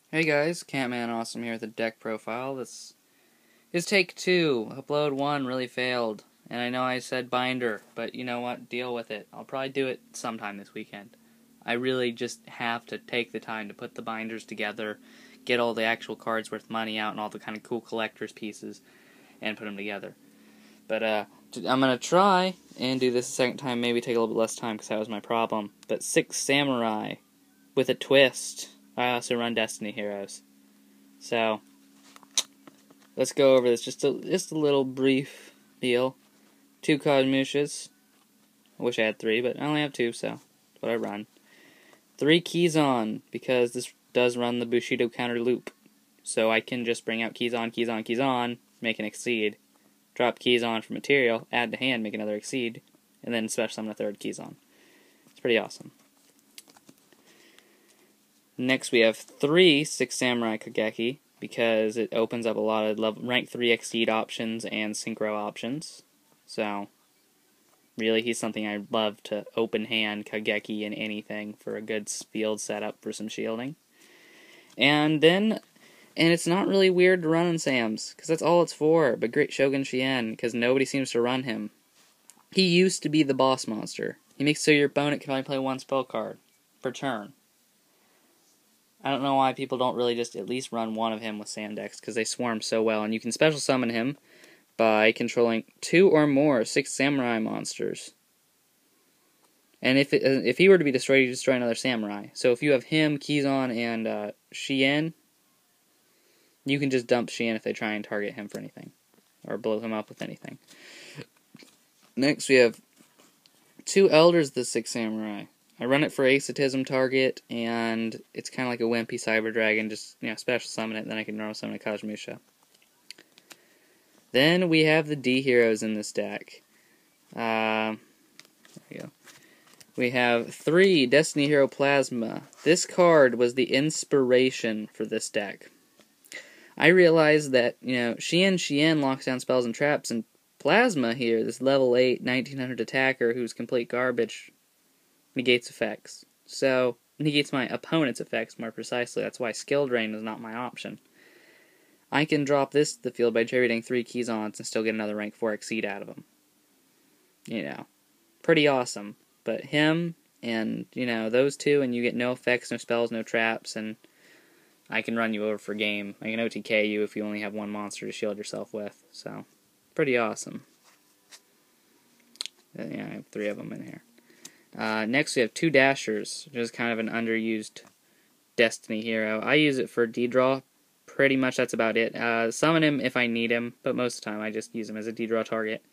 Hey guys, Catman Awesome here with a deck profile. This is take 2. Upload 1 really failed. And I know I said binder, but you know what? Deal with it. I'll probably do it sometime this weekend. I really just have to take the time to put the binders together, get all the actual cards worth money out and all the kind of cool collector's pieces, and put them together. But I'm going to try and do this a second time, maybe take a little bit less time because that was my problem. But 6 Samurai with a twist. I also run Destiny Heroes. So, let's go over this. Just a little brief deal. 2 Cosmushas. I wish I had 3, but I only have 2, so that's what I run. 3 Keyzon, because this does run the Bushido counter loop. So I can just bring out Keyzon, Keyzon, Keyzon, make an Exceed. Drop Keyzon for material, add to hand, make another Exceed, and then special summon a 3rd Keyzon. It's pretty awesome. Next we have 3 6 Samurai Kageki, because it opens up a lot of rank 3 Exceed options and Synchro options. So, really, he's something I'd love to open hand Kageki in anything for a good field setup for some shielding. And it's not really weird to run in Sams, because that's all it's for, but Great Shogun Shien, because nobody seems to run him. He used to be the boss monster. He makes so your opponent can only play 1 spell card per turn. I don't know why people don't really just at least run 1 of him with Sam decks, because they swarm so well, and you can special summon him by controlling 2 or more 6 Samurai monsters. And if he were to be destroyed, you destroy another Samurai. So if you have him, Keyzon, and Shien, you can just dump Shien if they try and target him for anything, or blow him up with anything. Next we have 2 Elders of the 6 Samurai. I run it for Ascetism target, and it's kind of like a wimpy Cyber Dragon, just, special summon it, then I can normal summon a Cosmusha. Then we have the D heroes in this deck. There we go. We have 3 Destiny Hero Plasma. This card was the inspiration for this deck. I realized that, Shien locks down spells and traps, and Plasma here, this level 8, 1900 attacker who's complete garbage, negates effects. So, negates my opponent's effects more precisely. That's why Skill Drain is not my option. I can drop this to the field by generating 3 Keyzons and still get another rank 4 Exceed out of them. Pretty awesome. But him and, those 2, and you get no effects, no spells, no traps, and I can run you over for game. I can OTK you if you only have 1 monster to shield yourself with. So, pretty awesome. I have 3 of them in here. Next we have 2 Dashers, which is kind of an underused Destiny hero. I use it for D-Draw. Pretty much that's about it. Summon him if I need him, but most of the time I just use him as a D-Draw target.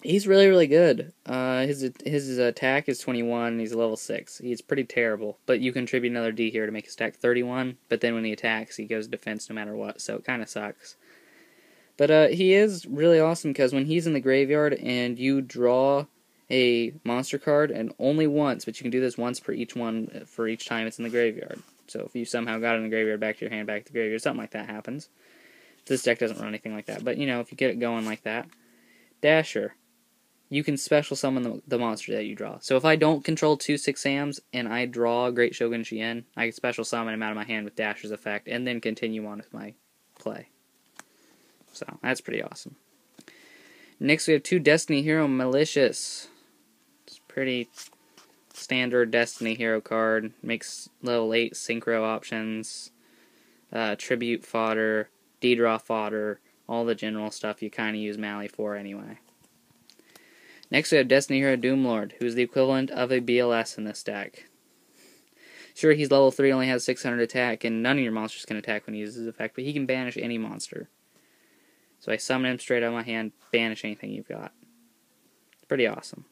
He's really, really good. His attack is 21, he's level 6. He's pretty terrible, but you contribute another D here to make his attack 31, but then when he attacks, he goes defense no matter what, so it kind of sucks. But he is really awesome, because when he's in the graveyard and you draw a monster card, and only once, but you can do this once for each time it's in the graveyard. So if you somehow got it in the graveyard, back to your hand, back to the graveyard, something like that happens. This deck doesn't run anything like that, but if you get it going like that, Dasher, you can special summon the monster that you draw. So if I don't control 2 6 Sams and I draw Great Shogun Shien, I can special summon him out of my hand with Dasher's effect, and then continue on with my play. So that's pretty awesome. Next we have 2 Destiny Hero Malicious. It's pretty standard Destiny Hero card. Makes level 8 Synchro options, Tribute fodder, D-Draw fodder, all the general stuff you kind of use Mali for anyway. Next we have Destiny Hero Doomlord, who's the equivalent of a BLS in this deck. Sure, he's level 3, only has 600 attack, and none of your monsters can attack when he uses his effect, but he can banish any monster. So I summon him straight out of my hand, banish anything you've got. Pretty awesome.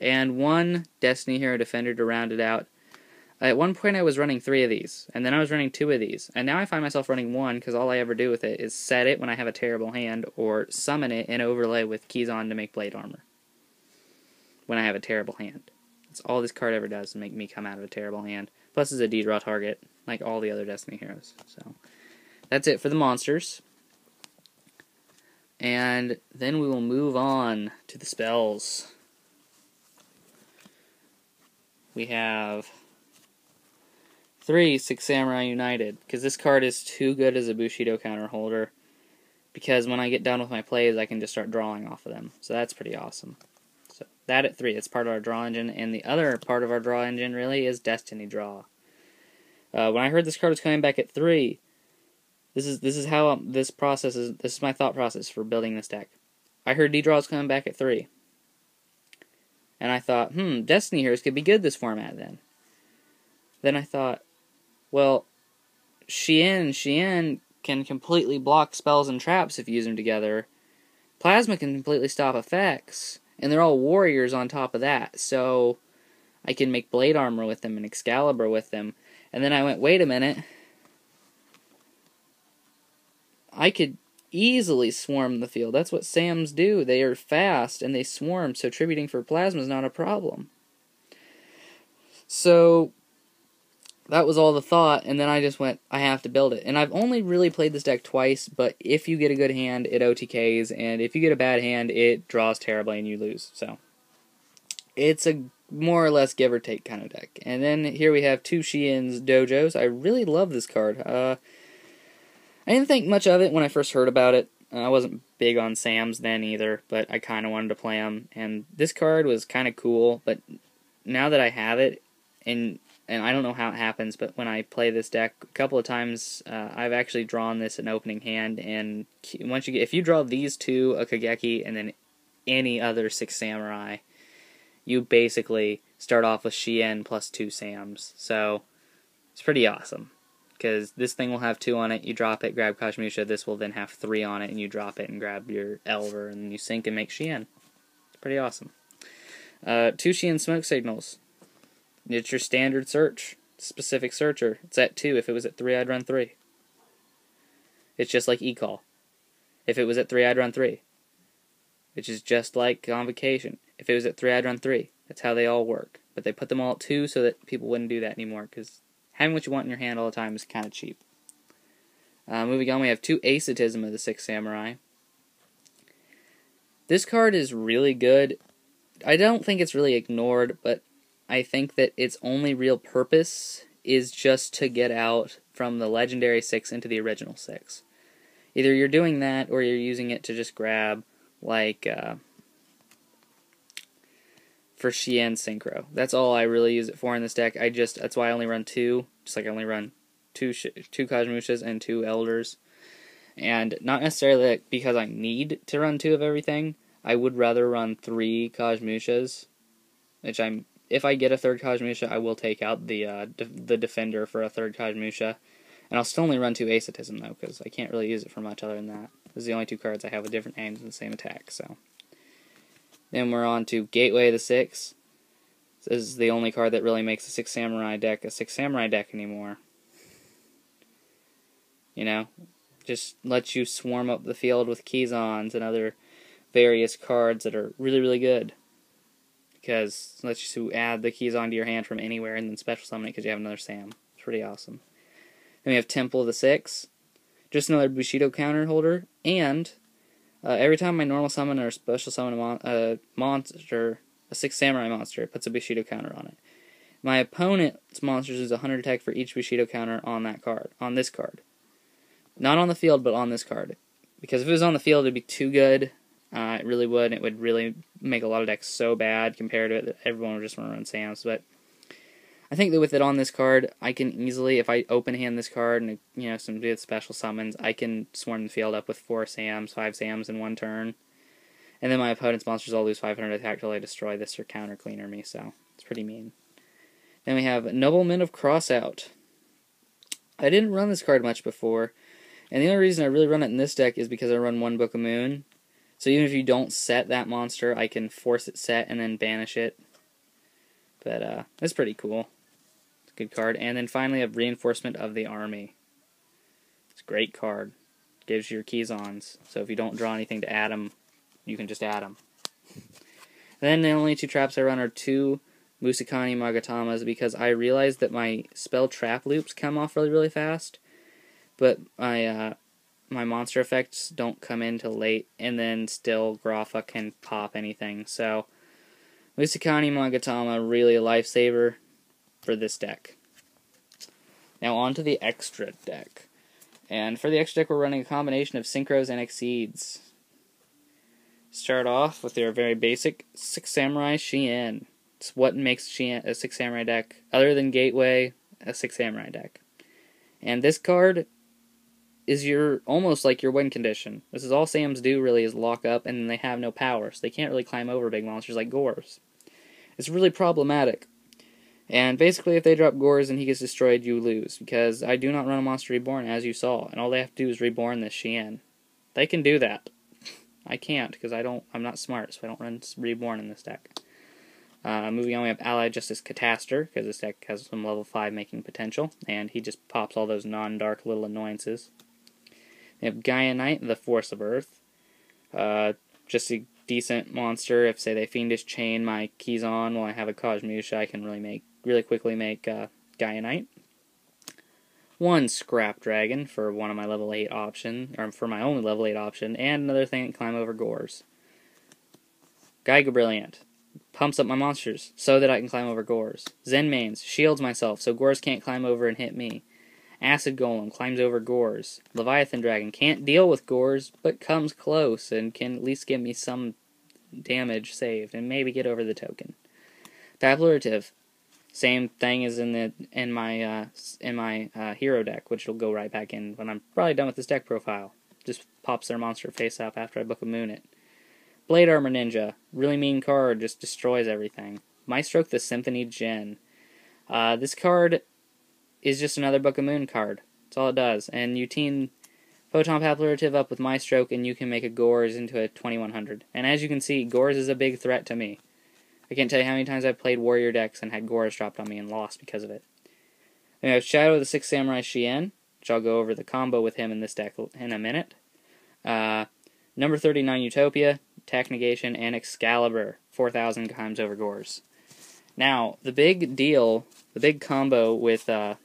And 1 Destiny Hero Defender to round it out. At one point I was running 3 of these, and then I was running 2 of these, and now I find myself running 1 because all I ever do with it is set it when I have a terrible hand, or summon it and overlay with Keyzon to make Blade Armor when I have a terrible hand. That's all this card ever does, to make me come out of a terrible hand. Plus it's a D-Draw target, like all the other Destiny heroes. So that's it for the monsters. And then we will move on to the spells. We have 3, Six Samurai United, because this card is too good as a Bushido counter holder, because when I get done with my plays, I can just start drawing off of them, so that's pretty awesome. So that at 3, it's part of our draw engine, and the other part of our draw engine really is Destiny Draw. When I heard this card was coming back at 3, this is how this is my thought process for building this deck. I heard D-Draw was coming back at 3. And I thought, Destiny Heroes could be good this format then. Then I thought, well, Shien can completely block spells and traps if you use them together. Plasma can completely stop effects. And they're all warriors on top of that. So I can make Blade Armor with them and Excalibur with them. And then I went, wait a minute. I could easily swarm the field. That's what Sams do. They are fast and they swarm, so tributing for Plasma is not a problem. So that was all the thought, and then I just went, I have to build it. And I've only really played this deck twice, but if you get a good hand, it OTKs, and if you get a bad hand, it draws terribly and you lose. So it's a more or less give or take kind of deck. And then here we have 2 Shien's Dojos. I really love this card. I didn't think much of it when I first heard about it. I wasn't big on Sams then either, but I kind of wanted to play them. And this card was kind of cool, but now that I have it, and I don't know how it happens, but when I play this deck a couple of times, I've actually drawn this in opening hand. And once if you draw these 2, a Kageki, and then any other 6 Samurai, you basically start off with Shien plus 2 Sams. So it's pretty awesome. Because this thing will have 2 on it, you drop it, grab Kajmusha, this will then have 3 on it, and you drop it and grab your Elver, and then you sync and make Shien. It's pretty awesome. 2 Shien Smoke Signals. It's your standard search. Specific searcher. It's at 2. If it was at 3, I'd run 3. It's just like E-Call. If it was at 3, I'd run 3. Which is just like Convocation. If it was at 3, I'd run 3. That's how they all work. But they put them all at 2 so that people wouldn't do that anymore, because having what you want in your hand all the time is kind of cheap. Moving on, we have 2 Ascetism of the 6 Samurai. This card is really good. I don't think it's really ignored, but I think that its only real purpose is just to get out from the Legendary 6 into the original 6. Either you're doing that, or you're using it to just grab, like, for Shien Synchro. That's all I really use it for in this deck. That's why I only run 2, just like I only run 2 Kajmushas and 2 Elders. And not necessarily because I need to run 2 of everything. I would rather run 3 Kajmushas, which if I get a 3rd Kajmusha, I will take out the Defender for a 3rd Kajmusha. And I'll still only run 2 Ascetism, though, because I can't really use it for much other than that. Those are the only 2 cards I have with different names and the same attack, so. Then we're on to Gateway of the 6. This is the only card that really makes the 6 Samurai deck a 6 Samurai deck anymore. You know? Just lets you swarm up the field with Kizons and other various cards that are really, really good. Because it lets you add the Kizon to your hand from anywhere and then special summon it because you have another Sam. It's pretty awesome. Then we have Temple of the 6. Just another Bushido counter holder. And every time I normal summon or special summon a monster, a 6 Samurai monster, it puts a Bushido counter on it. My opponent's monsters lose 100 attack for each Bushido counter on that card, on this card. Not on the field, but on this card. Because if it was on the field, it'd be too good. It really would. It would really make a lot of decks so bad compared to it that everyone would just want to run Sams. But I think that with it on this card, I can easily, if I open hand this card and some good special summons, I can swarm the field up with 4 Sams, 5 Sams in one turn. And then my opponent's monsters all lose 500 attack till they destroy this or counter cleaner me, so it's pretty mean. Then we have Nobleman of Crossout. I didn't run this card much before, and the only reason I really run it in this deck is because I run 1 Book of Moon. So even if you don't set that monster, I can force it set and then banish it. But that's pretty cool. It's a good card. And then finally, I have Reinforcement of the Army. It's a great card. Gives you your Kizons. So if you don't draw anything to add them, you can just add them. Then the only 2 traps I run are 2 Musakani Magatamas because I realized that my spell trap loops come off really, really fast. But my monster effects don't come in till late, and then still Grafa can pop anything. So Musakani Magatama, really a lifesaver for this deck. Now on to the extra deck. And for the extra deck, we're running a combination of Synchros and Exceeds. Start off with your very basic Six Samurai Shien. It's what makes Shien a Six Samurai deck, other than Gateway, a Six Samurai deck. And this card is almost like your win condition. This is all Sams do really is lock up, and they have no power, so they can't really climb over big monsters like Gores. It's really problematic. And basically, if they drop Gores and he gets destroyed, you lose, because I do not run a Monster Reborn, as you saw, and all they have to do is reborn this Shien. They can do that. I can't, because I'm not smart, so I don't run Reborn in this deck. Moving on, we have Allied Justice Catastor, because this deck has some level 5 making potential, and he just pops all those non-dark little annoyances. We have Gaia Knight, the Force of Earth. Just a decent monster. If, say, they Fiendish Chain my Kizan while I have a Kajmusha, I can really quickly make Gaia Knight. One Scrap Dragon for one of my level 8 option, or for my only level 8 option, and another thing that can climb over Gores. Gaiga Brilliant pumps up my monsters so that I can climb over Gores. Zenmanes shields myself so Gores can't climb over and hit me. Acid Golem climbs over Gores. Leviathan Dragon can't deal with Gores, but comes close and can at least give me some damage saved and maybe get over the token. Papillurative, same thing as in my hero deck, which will go right back in when I'm probably done with this deck profile. Just pops their monster face up after I Book of Moon it. Blade Armor Ninja, really mean card, just destroys everything. Maestroke the Symphony Djinn. This card is just another Book of Moon card. That's all it does. And you team Photon Papillurative up with Maestroke, and you can make a Gores into a 2100. And as you can see, Gores is a big threat to me. I can't tell you how many times I've played Warrior decks and had Gores dropped on me and lost because of it. Then we have Shadow of the Six Samurai Shien, which I'll go over the combo with him in this deck in a minute. Number 39 Utopia, Attack Negation, and Excalibur, 4,000 times over Gores. Now, the big deal, the big combo with the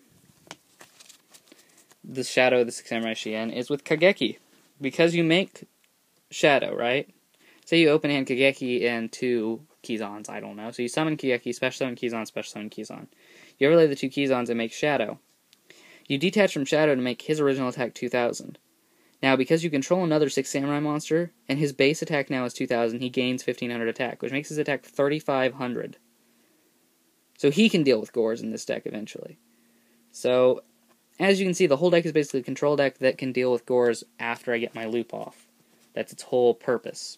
Shadow of the Six Samurai Shien is with Kageki. Because you make Shadow, right? Say you open hand Kageki and two Kizans, I don't know. So you summon Kageki, special summon Kizan, special summon Kizan. You overlay the two Kizans and make Shadow. You detach from Shadow to make his original attack 2,000. Now, because you control another Six Samurai monster, and his base attack now is 2,000, he gains 1,500 attack, which makes his attack 3,500. So he can deal with Gores in this deck eventually. So, as you can see, the whole deck is basically a control deck that can deal with Gores after I get my loop off. That's its whole purpose.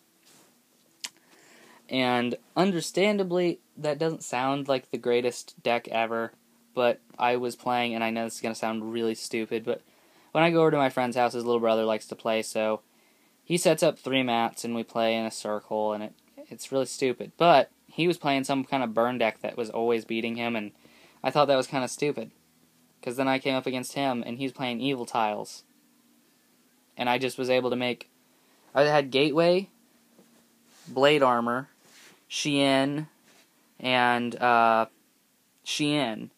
And understandably, that doesn't sound like the greatest deck ever, but I was playing, and I know this is going to sound really stupid, but when I go over to my friend's house, his little brother likes to play, so he sets up 3 mats, and we play in a circle, and it's really stupid. But he was playing some kind of burn deck that was always beating him, and I thought that was kind of stupid. Because then I came up against him, and he's playing Evil Tiles. And I just was able to make... I had Gateway, Blade Armor, Shien, and Shien.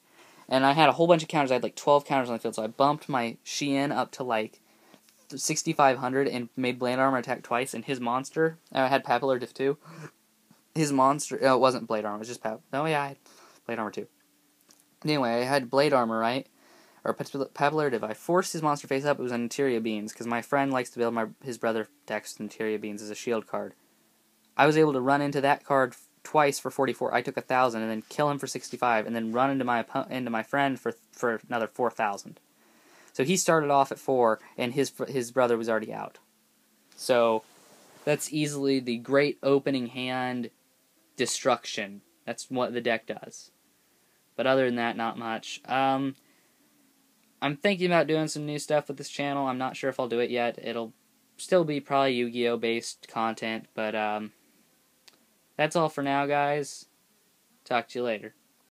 And I had a whole bunch of counters. I had like 12 counters on the field, so I bumped my Shien up to like 6,500 and made Blade Armor attack twice, and his monster... I had Papillurative too. His monster... it wasn't Blade Armor, it was just Oh yeah, I had Blade Armor too. Anyway, I had Blade Armor, right? Or Papillurative. I forced his monster face up. It was on Materia Beans, because my friend likes to build his brother decks with Materia Beans as a shield card. I was able to run into that card twice for 44. I took 1,000, and then kill him for 65, and then run into my friend for another 4,000. So he started off at 4, and his brother was already out. So that's easily the great opening hand destruction. That's what the deck does. But other than that, not much. I'm thinking about doing some new stuff with this channel. I'm not sure if I'll do it yet. It'll still be probably Yu-Gi-Oh! Based content, but that's all for now, guys. Talk to you later.